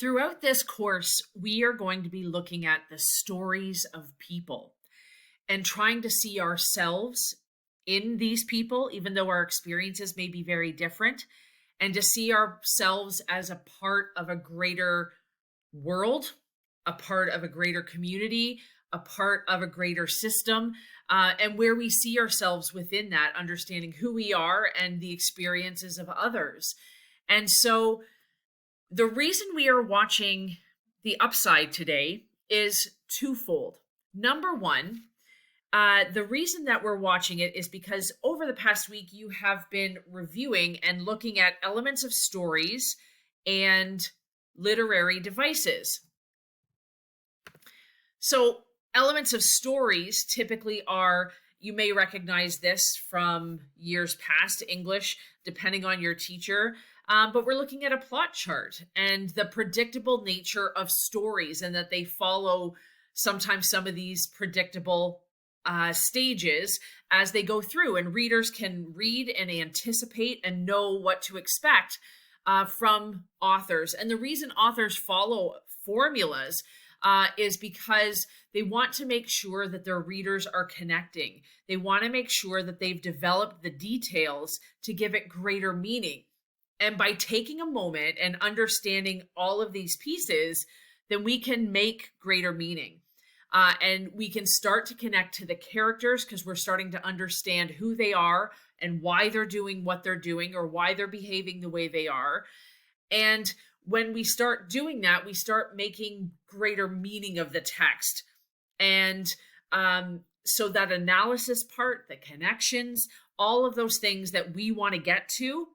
Throughout this course, we are going to be looking at the stories of people and trying to see ourselves in these people, even though our experiences may be very different, and to see ourselves as a part of a greater world, a part of a greater community, a part of a greater system, and where we see ourselves within that, understanding who we are and the experiences of others. And so, the reason we are watching The Upside today is twofold. Number one, the reason that we're watching it is because over the past week, you have been reviewing and looking at elements of stories and literary devices. So, elements of stories typically are, you may recognize this from years past English, depending on your teacher. But we're looking at a plot chart and the predictable nature of stories, and that they follow sometimes some of these predictable stages as they go through, and readers can read and anticipate and know what to expect from authors. And the reason authors follow formulas is because they want to make sure that their readers are connecting. They want to make sure that they've developed the details to give it greater meaning. And by taking a moment and understanding all of these pieces, then we can make greater meaning. And we can start to connect to the characters because we're starting to understand who they are and why they're doing what they're doing, or why they're behaving the way they are. And when we start doing that, we start making greater meaning of the text. And so that analysis part, the connections, all of those things that we want to get to,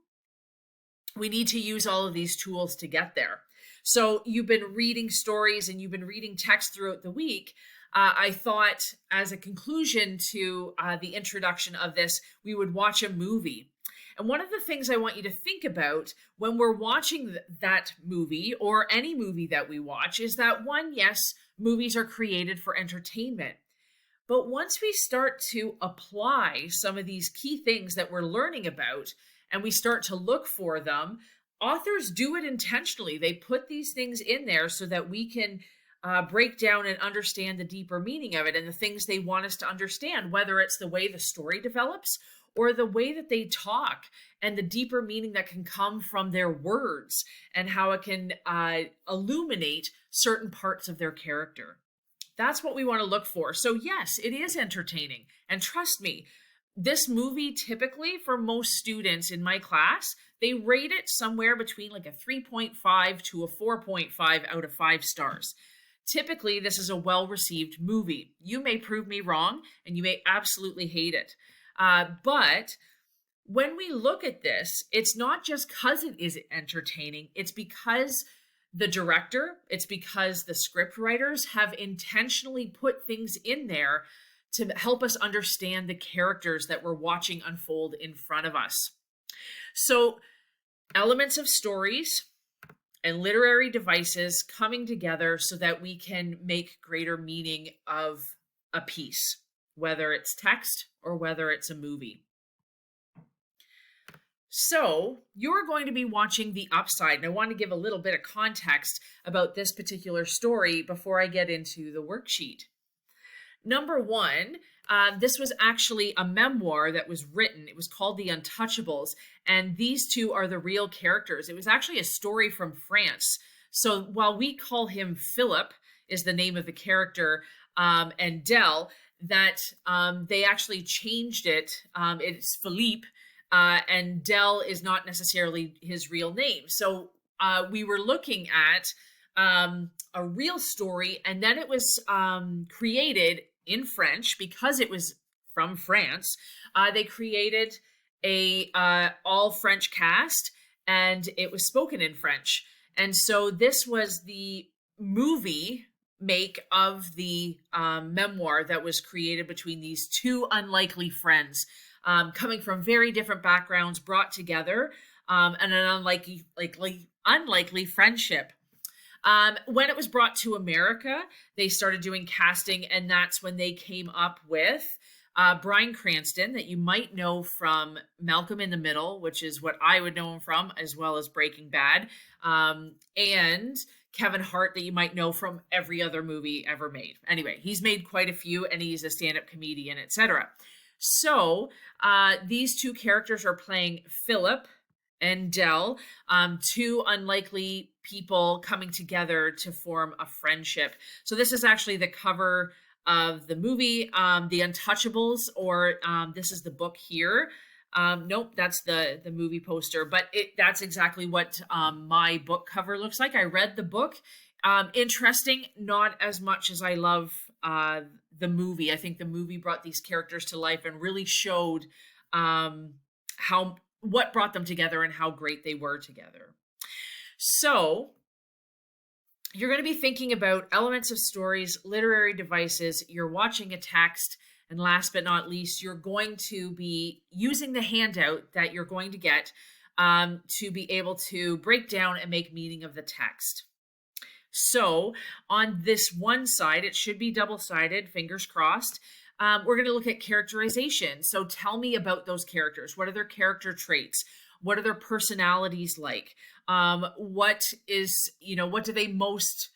we need to use all of these tools to get there. So you've been reading stories and you've been reading text throughout the week. I thought as a conclusion to the introduction of this, we would watch a movie. And one of the things I want you to think about when we're watching that movie, or any movie that we watch, is that one, yes, movies are created for entertainment. But once we start to apply some of these key things that we're learning about, and we start to look for them, authors do it intentionally. They put these things in there so that we can break down and understand the deeper meaning of it and the things they want us to understand, whether it's the way the story develops or the way that they talk, and the deeper meaning that can come from their words and how it can illuminate certain parts of their character. That's what we want to look for. So yes, it is entertaining. And trust me, this movie, typically for most students in my class, they rate it somewhere between like a 3.5 to a 4.5 out of 5 stars. Typically, this is a well-received movie. You may prove me wrong, and you may absolutely hate it. But when we look at this, it's not just because it is entertaining. It's because the director, it's because the script writers have intentionally put things in there to help us understand the characters that we're watching unfold in front of us. So, elements of stories and literary devices coming together so that we can make greater meaning of a piece, whether it's text or whether it's a movie. So, you're going to be watching The Upside, and I want to give a little bit of context about this particular story before I get into the worksheet. Number one, this was actually a memoir that was written. It was called The Untouchables, and these two are the real characters. It was actually a story from France. So while we call him Philip, is the name of the character, and Dell, that they actually changed it. It's Philippe, and Dell is not necessarily his real name. So we were looking at a real story, and then it was created in French because it was from France. They created a all French cast, and it was spoken in French. And so this was the movie make of the memoir that was created between these two unlikely friends, coming from very different backgrounds, brought together, and an unlikely friendship. When it was brought to America, they started doing casting, and that's when they came up with Bryan Cranston, that you might know from Malcolm in the Middle, which is what I would know him from, as well as Breaking Bad, and Kevin Hart, that you might know from every other movie ever made. Anyway, he's made quite a few, and he's a stand-up comedian, etc. So these two characters are playing Philip and Dell, two unlikely people coming together to form a friendship. So this is actually the cover of the movie, The Untouchables, or this is the book here. Nope, that's the movie poster, but that's exactly what my book cover looks like. I read the book. Interesting, not as much as I love the movie. I think the movie brought these characters to life and really showed what brought them together and how great they were together. So you're going to be thinking about elements of stories, literary devices, you're watching a text, and last but not least, you're going to be using the handout that you're going to get to be able to break down and make meaning of the text. So on this one side, it should be double-sided, fingers crossed. We're going to look at characterization. So tell me about those characters. What are their character traits? What are their personalities like? What do they most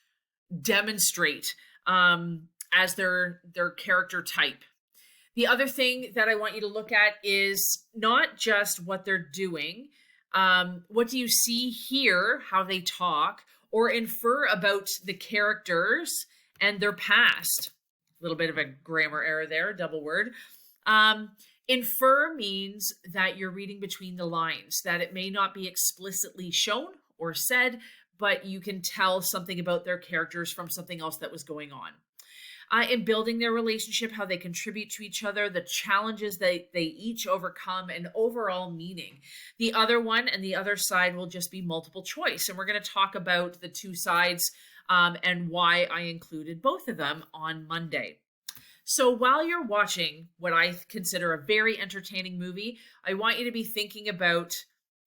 demonstrate as their character type? The other thing that I want you to look at is not just what they're doing. What do you see here, how they talk, or infer about the characters and their past? A little bit of a grammar error there, double word. Infer means that you're reading between the lines, that it may not be explicitly shown or said, but you can tell something about their characters from something else that was going on. In building their relationship, how they contribute to each other, the challenges they each overcome, and overall meaning. The other one and the other side will just be multiple choice. And we're going to talk about the two sides and why I included both of them on Monday. So while you're watching what I consider a very entertaining movie, I want you to be thinking about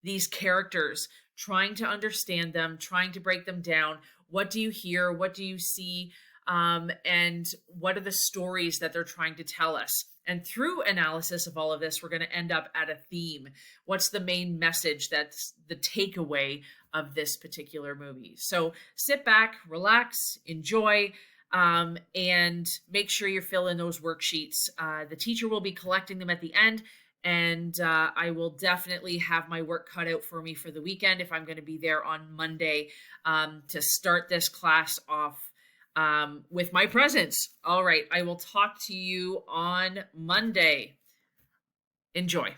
these characters, trying to understand them, trying to break them down. What do you hear? What do you see? And what are the stories that they're trying to tell us? And through analysis of all of this, we're going to end up at a theme. What's the main message that's the takeaway of this particular movie? So sit back, relax, enjoy, and make sure you fill in those worksheets. The teacher will be collecting them at the end, and I will definitely have my work cut out for me for the weekend if I'm going to be there on Monday to start this class off with my presence. All right, I will talk to you on Monday. Enjoy.